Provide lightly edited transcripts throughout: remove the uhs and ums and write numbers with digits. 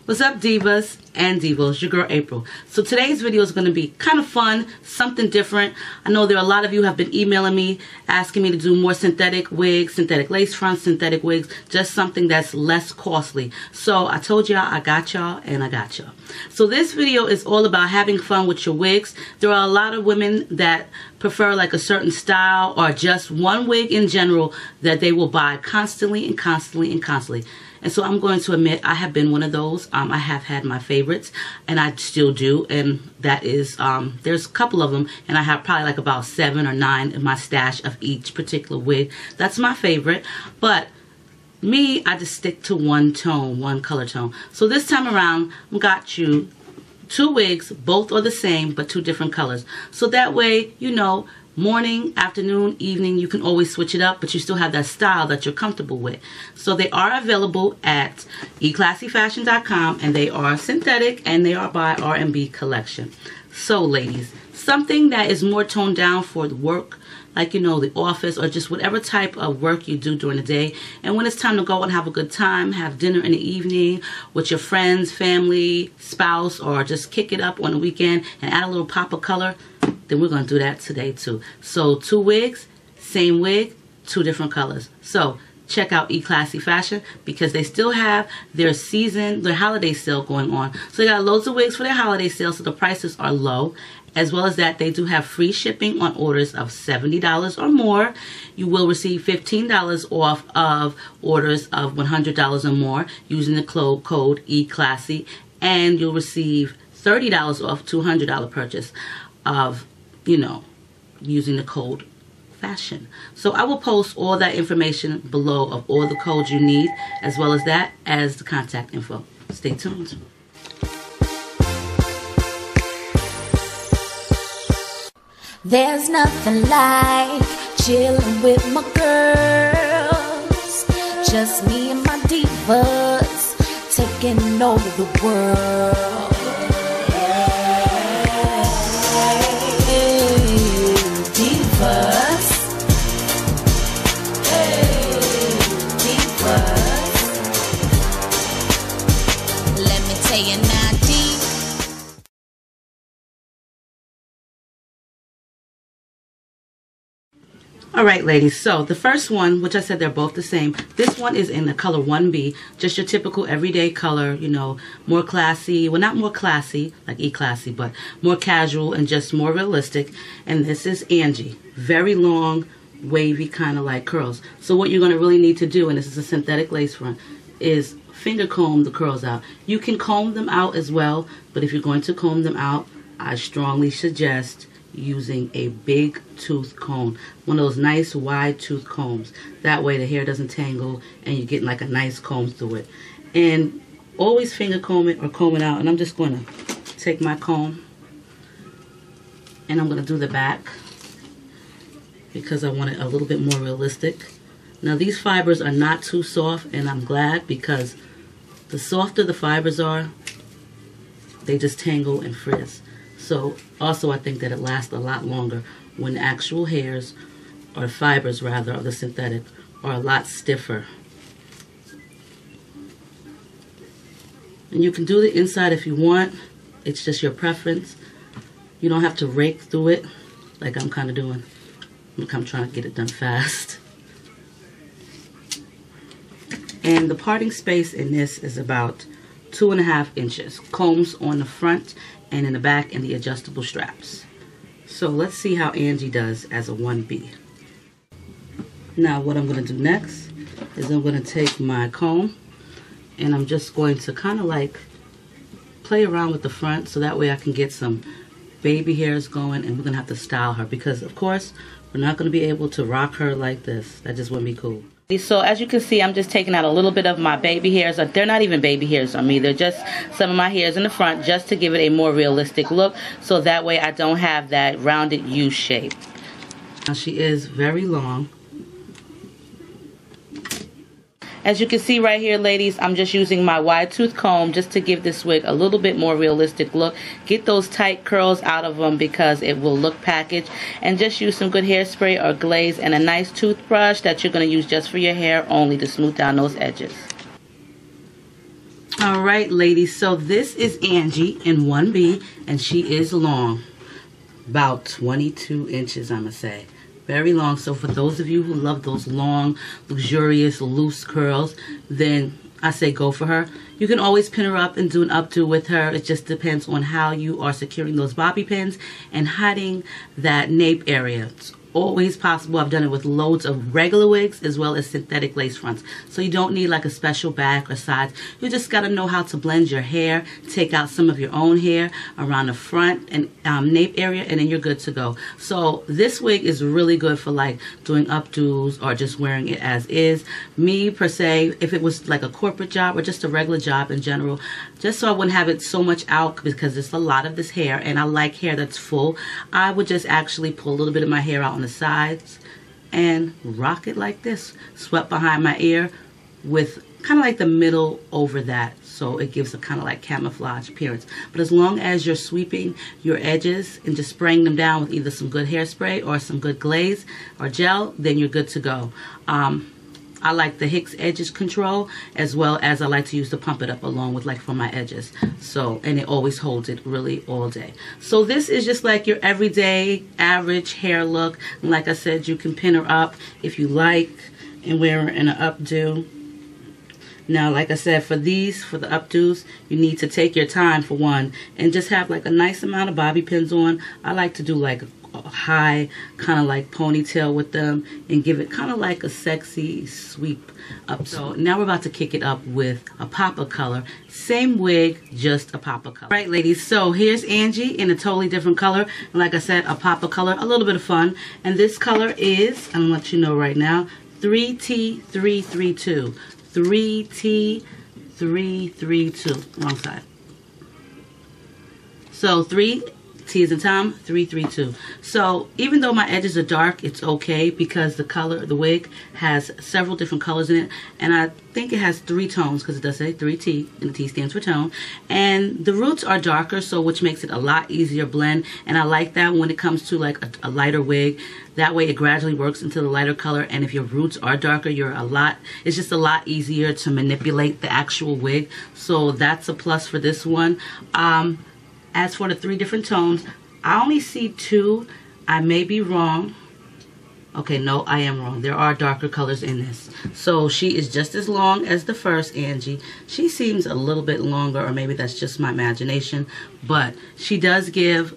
What's up, divas and divos? Your girl April. So today's video is going to be kind of fun, something different. I know there are a lot of you have been emailing me asking me to do more synthetic wigs, synthetic lace fronts, synthetic wigs, just something that's less costly. So I told y'all I got y'all and I got y'all. So this video is all about having fun with your wigs. There are a lot of women that prefer like a certain style or just one wig in general that they will buy constantly and constantly and constantly. And so I'm going to admit I have been one of those. I have had my favorites, and I still do. And that is, there's a couple of them, and I have probably like about 7 or 9 in my stash of each particular wig. That's my favorite. But me, I just stick to one tone, one color tone. So this time around, I got you 2 wigs. Both are the same, but 2 different colors. So that way, you know, morning, afternoon, evening, you can always switch it up, but you still have that style that you're comfortable with. So they are available at eclassyfashion.com, and they are synthetic, and they are by R&B Collection. So ladies, something that is more toned down for the work, like, you know, the office or just whatever type of work you do during the day. And when it's time to go and have a good time, have dinner in the evening with your friends, family, spouse, or just kick it up on the weekend and add a little pop of color, then we're going to do that today too. So 2 wigs, same wig, 2 different colors. So check out eClassy Fashion because they still have their holiday sale going on. So they got loads of wigs for their holiday sale, so the prices are low. As well as that, they do have free shipping on orders of $70 or more. You will receive $15 off of orders of $100 or more using the code eClassy, and you'll receive $30 off $200 purchase of, you know, using the code fashion. So I will post all that information below of all the codes you need, as well as that as the contact info. Stay tuned. There's nothing like chilling with my girls, just me and my divas taking over the world. Hey, divas. Hey, divas. Let me tell you now, Alright ladies, so the first one, which I said they're both the same, this one is in the color 1B, just your typical everyday color, you know, more classy, well not more classy, like E-classy, but more casual and just more realistic. And this is Angie, very long, wavy kind of like curls. So what you're going to really need to do, and this is a synthetic lace front, is finger comb the curls out. You can comb them out as well, but if you're going to comb them out, I strongly suggest using a big tooth comb, one of those nice wide tooth combs. That way the hair doesn't tangle and you're getting like a nice comb through it. And always finger comb it or comb it out. And I'm just going to take my comb and I'm going to do the back because I want it a little bit more realistic. Now these fibers are not too soft, and I'm glad, because the softer the fibers are, they just tangle and frizz. So also I think that it lasts a lot longer when the actual hairs, or fibers rather, of the synthetic are a lot stiffer. And you can do the inside if you want. It's just your preference. You don't have to rake through it like I'm kind of doing. Look, I'm trying to get it done fast. And the parting space in this is about 2.5 inches. Combs on the front and in the back, and the adjustable straps. So let's see how Angie does as a 1B. Now what I'm going to do next is I'm going to take my comb and I'm just going to kind of like play around with the front, so that way I can get some baby hairs going, and we're going to have to style her because of course we're not going to be able to rock her like this. That just wouldn't be cool. So as you can see, I'm just taking out a little bit of my baby hairs. They're not even baby hairs on me. They're just some of my hairs in the front, just to give it a more realistic look, so that way I don't have that rounded U shape. Now she is very long. As you can see right here, ladies, I'm just using my wide tooth comb just to give this wig a little bit more realistic look. Get those tight curls out of them because it will look packaged. And just use some good hairspray or glaze and a nice toothbrush that you're going to use just for your hair only to smooth down those edges. All right, ladies, so this is Angie in 1B, and she is long. About 22 inches, I'm going to say. Very long. So for those of you who love those long, luxurious, loose curls, then I say go for her. You can always pin her up and do an updo with her. It just depends on how you are securing those bobby pins and hiding that nape area. It's always possible. I've done it with loads of regular wigs as well as synthetic lace fronts. So you don't need like a special back or sides. You just got to know how to blend your hair, take out some of your own hair around the front and nape area, and then you're good to go. So this wig is really good for like doing updos or just wearing it as is. Me per se, if it was like a corporate job or just a regular job in general, just so I wouldn't have it so much out because there's a lot of this hair and I like hair that's full, I would just actually pull a little bit of my hair out on the sides and rock it like this, swept behind my ear with kind of like the middle over that, so it gives a kind of like camouflage appearance. But as long as you're sweeping your edges and just spraying them down with either some good hairspray or some good glaze or gel, then you're good to go. I like the Hicks edges control, as well as I like to use the Pump It Up along with like for my edges. So, and it always holds it really all day. So this is just like your everyday average hair look. And like I said, you can pin her up if you like and wear her in an updo. Now, like I said, for the updos, you need to take your time for one and just have like a nice amount of bobby pins on. I like to do like a high kind of like ponytail with them and give it kind of like a sexy sweep up. So now we're about to kick it up with a pop of color. Same wig, just a pop of color. Right, ladies, so here's Angie in a totally different color. And like I said, a pop of color, a little bit of fun. And this color is, I'm gonna let you know right now, 3T332. 3T332. Wrong side. So 3 T is in Tom, 332. So even though my edges are dark, it's okay because the wig has several different colors in it, and I think it has 3 tones because it does say 3T, and the T stands for tone. And the roots are darker, so which makes it a lot easier blend. And I like that when it comes to like a lighter wig. That way it gradually works into the lighter color, and if your roots are darker, it's just a lot easier to manipulate the actual wig. So that's a plus for this one. As for the 3 different tones, I only see 2. I may be wrong. Okay, no, I am wrong. There are darker colors in this. So she is just as long as the first Angie. She seems a little bit longer, or maybe that's just my imagination, but she does give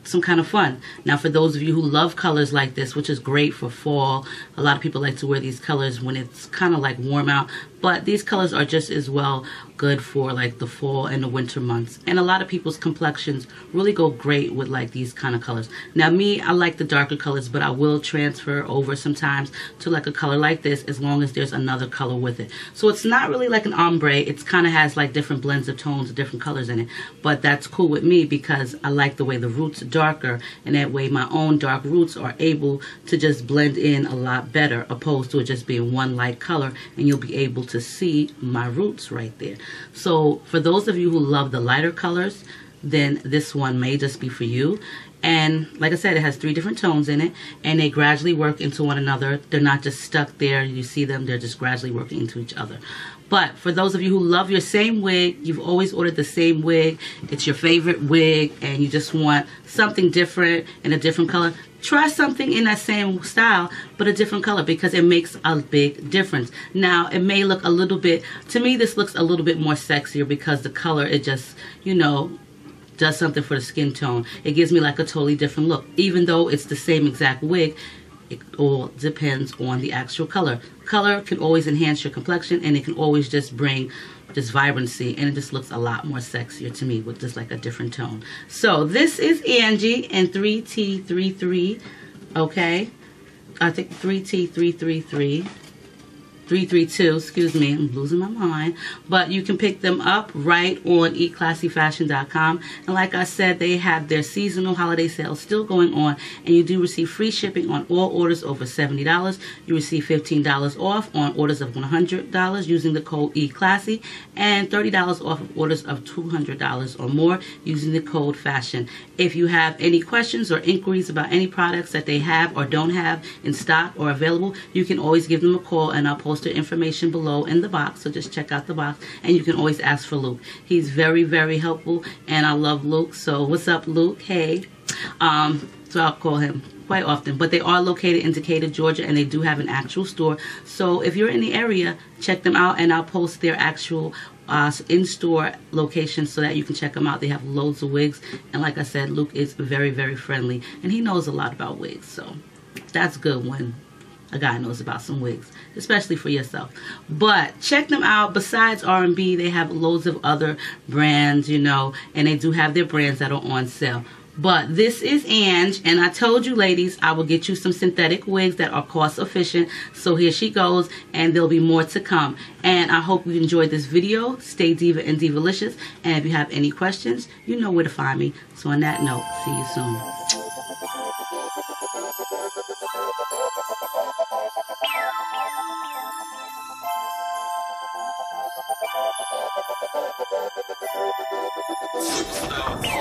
some kind of fun. Now, for those of you who love colors like this, which is great for fall, a lot of people like to wear these colors when it's kind of like warm out, but these colors are just as well good for like the fall and the winter months. And a lot of people's complexions really go great with like these kind of colors. Now me, I like the darker colors, but I will transfer over sometimes to like a color like this as long as there's another color with it. So it's not really like an ombre. It's kind of has like different blends of tones of different colors in it. But that's cool with me because I like the way the roots are darker, and that way my own dark roots are able to just blend in a lot better, opposed to it just being one light color, and you'll be able to see my roots right there. So for those of you who love the lighter colors, then this one may just be for you. And like I said, it has 3 different tones in it, and they gradually work into one another. They're not just stuck there. You see them, they're just gradually working into each other. But for those of you who love your same wig, you've always ordered the same wig, it's your favorite wig, and you just want something different in a different color, try something in that same style, but a different color, because it makes a big difference. Now, it may look a little bit, to me, this looks a little bit more sexier because the color, it just, you know, does something for the skin tone. It gives me like a totally different look. Even though it's the same exact wig, it all depends on the actual color. Color can always enhance your complexion, and it can always just bring just vibrancy, and it just looks a lot more sexier to me with just like a different tone. So this is Angie and 3T33, okay? I think 3T333. 332, excuse me, I'm losing my mind. But you can pick them up right on eatclassyfashion.com. And like I said, they have their seasonal holiday sales still going on. And you do receive free shipping on all orders over $70. You receive $15 off on orders of $100 using the code eClassy. And $30 off of orders of $200 or more using the code FASHION. If you have any questions or inquiries about any products that they have or don't have in stock or available, you can always give them a call, and I'll post post their information below in the box, so just check out the box, and you can always ask for Luke. He's very, very helpful, and I love Luke. So what's up, Luke? Hey. So I'll call him quite often. But they are located in Decatur, Georgia, and they do have an actual store. So if you're in the area, check them out, and I'll post their actual in-store location so that you can check them out. They have loads of wigs, and like I said, Luke is very, very friendly, and he knows a lot about wigs, so that's good when a guy knows about some wigs, especially for yourself. But check them out. Besides R&B, they have loads of other brands, you know, and they do have their brands that are on sale. But this is Ange, and I told you, ladies, I will get you some synthetic wigs that are cost efficient. So here she goes, and there'll be more to come. And I hope you enjoyed this video. Stay diva and divalicious. And if you have any questions, you know where to find me. So on that note, see you soon. Superstar.